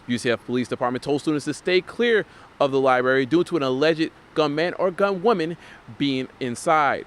UCF Police Department told students to stay clear of the library due to an alleged gunman or gunwoman being inside.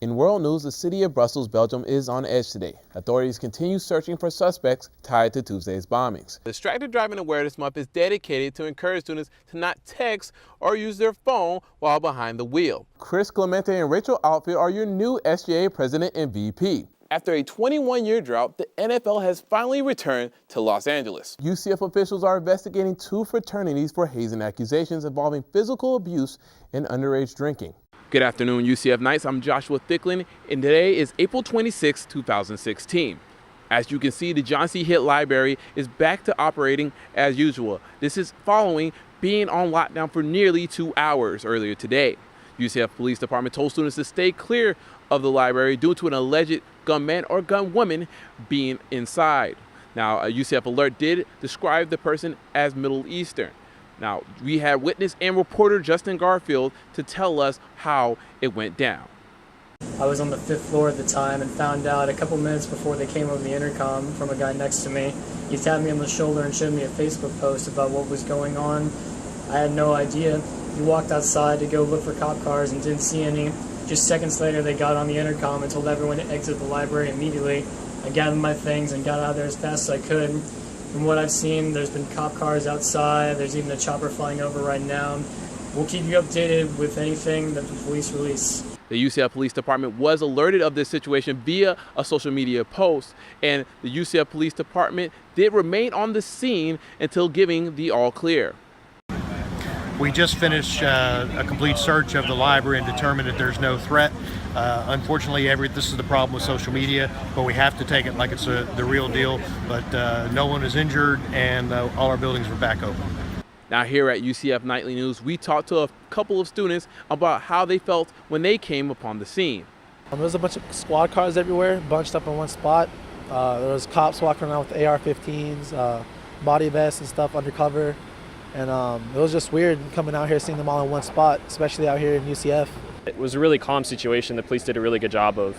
In world news, the city of Brussels, Belgium is on edge today. Authorities continue searching for suspects tied to Tuesday's bombings. Distracted Driving Awareness Month is dedicated to encourage students to not text or use their phone while behind the wheel. Chris Clemente and Rachel Outfield are your new SGA president and VP. After a 21-year drought, the NFL has finally returned to Los Angeles. UCF officials are investigating 2 fraternities for hazing accusations involving physical abuse and underage drinking. Good afternoon, UCF Knights. I'm Joshua Thicklin, and today is April 26, 2016. As you can see, the John C. Hitt Library is back to operating as usual. This is following being on lockdown for nearly 2 hours earlier today. UCF Police Department told students to stay clear of the library due to an alleged gunman or gunwoman being inside. Now, a UCF alert did describe the person as Middle Eastern. Now, we had witness and reporter Justin Garfield to tell us how it went down. I was on the 5th floor at the time and found out a couple minutes before they came over the intercom from a guy next to me. He tapped me on the shoulder and showed me a Facebook post about what was going on. I had no idea. He walked outside to go look for cop cars and didn't see any. Just seconds later, they got on the intercom and told everyone to exit the library immediately. I gathered my things and got out of there as fast as I could. From what I've seen, there's been cop cars outside. There's even a chopper flying over right now. We'll keep you updated with anything that the police release. The UCF Police Department was alerted of this situation via a social media post, and the UCF Police Department did remain on the scene until giving the all clear. We just finished a complete search of the library and determined that there's no threat. Unfortunately, this is the problem with social media, but we have to take it like it's the real deal. But no one is injured, and all our buildings are back open. Now here at UCF Nightly News, we talked to a couple of students about how they felt when they came upon the scene. There was a bunch of squad cars everywhere, bunched up in one spot. There was cops walking around with AR-15s, body vests and stuff undercover. And it was just weird coming out here, seeing them all in one spot, especially out here in UCF. It was a really calm situation. The police did a really good job of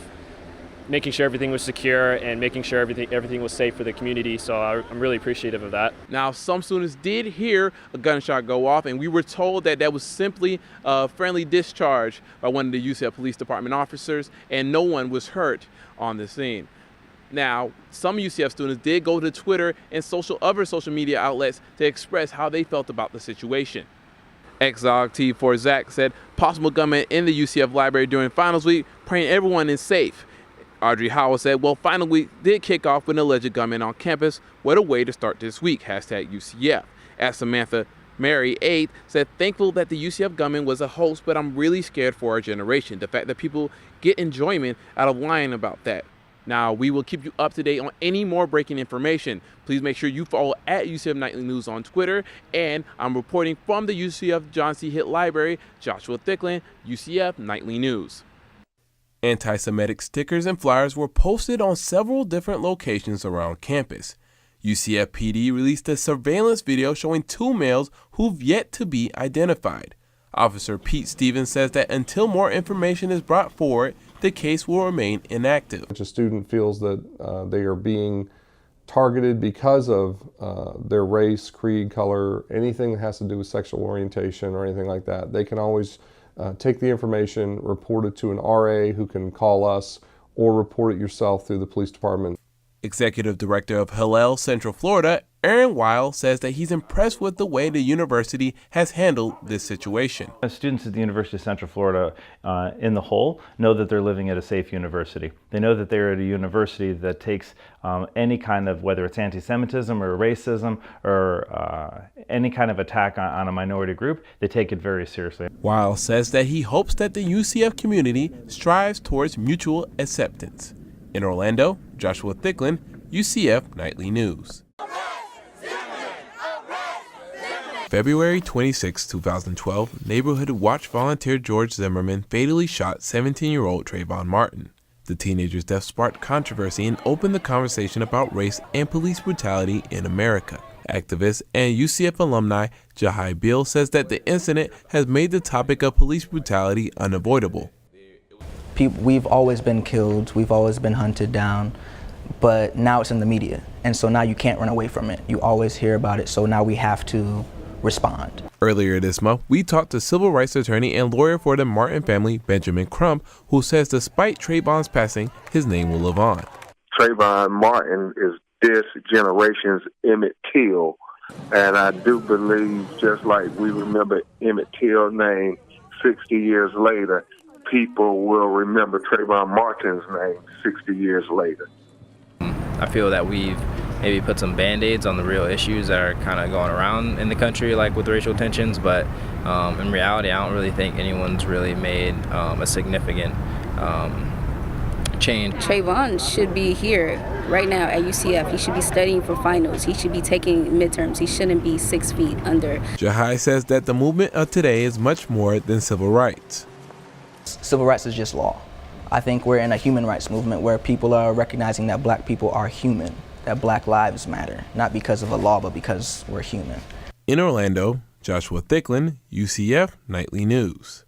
making sure everything was secure and making sure everything was safe for the community. So I'm really appreciative of that. Now, some students did hear a gunshot go off, and we were told that that was simply a friendly discharge by one of the UCF Police Department officers, and no one was hurt on the scene. Now, some UCF students did go to Twitter and other social media outlets to express how they felt about the situation. XOGT4Zach said, possible gunman in the UCF library during finals week, praying everyone is safe. Audrey Howell said, well, final week did kick off with an alleged gunman on campus. What a way to start this week, #UCF. As Samantha Mary 8 said, thankful that the UCF gunman was a host, but I'm really scared for our generation. The fact that people get enjoyment out of lying about that. Now, we will keep you up to date on any more breaking information. Please make sure you follow at UCF Nightly News on Twitter. And I'm reporting from the UCF John C. Hitt Library, Joshua Thicklin, UCF Nightly News. Anti-Semitic stickers and flyers were posted on several different locations around campus. UCF PD released a surveillance video showing 2 males who've yet to be identified. Officer Pete Stevens says that until more information is brought forward, the case will remain inactive. If a student feels that they are being targeted because of their race, creed, color, anything that has to do with sexual orientation or anything like that, they can always take the information, report it to an RA who can call us, or report it yourself through the police department. Executive Director of Hillel Central Florida, Aaron Weil, says that he's impressed with the way the university has handled this situation. Students at the University of Central Florida in the whole know that they're living at a safe university. They know that they're at a university that takes any kind of, whether it's anti-Semitism or racism or any kind of attack on a minority group, they take it very seriously. Weil says that he hopes that the UCF community strives towards mutual acceptance. In Orlando, Joshua Thicklin, UCF Nightly News. February 26, 2012, Neighborhood Watch volunteer George Zimmerman fatally shot 17-year-old Trayvon Martin. The teenager's death sparked controversy and opened the conversation about race and police brutality in America. Activist and UCF alumni Jahai Beal says that the incident has made the topic of police brutality unavoidable. We've always been killed, we've always been hunted down, but now it's in the media. And so now you can't run away from it. You always hear about it, so now we have to respond. Earlier this month, we talked to civil rights attorney and lawyer for the Martin family, Benjamin Crump, who says despite Trayvon's passing, his name will live on. Trayvon Martin is this generation's Emmett Till, and I do believe, just like we remember Emmett Till's name 60 years later, people will remember Trayvon Martin's name 60 years later. I feel that we've maybe put some Band-Aids on the real issues that are kind of going around in the country, like with racial tensions, but in reality, I don't really think anyone's really made a significant change. Trayvon should be here right now at UCF. He should be studying for finals. He should be taking midterms. He shouldn't be 6 feet under. Jahai says that the movement of today is much more than civil rights. Civil rights is just law. I think we're in a human rights movement where people are recognizing that black people are human, that black lives matter, not because of a law, but because we're human. In Orlando, Joshua Thicklin, UCF Nightly News.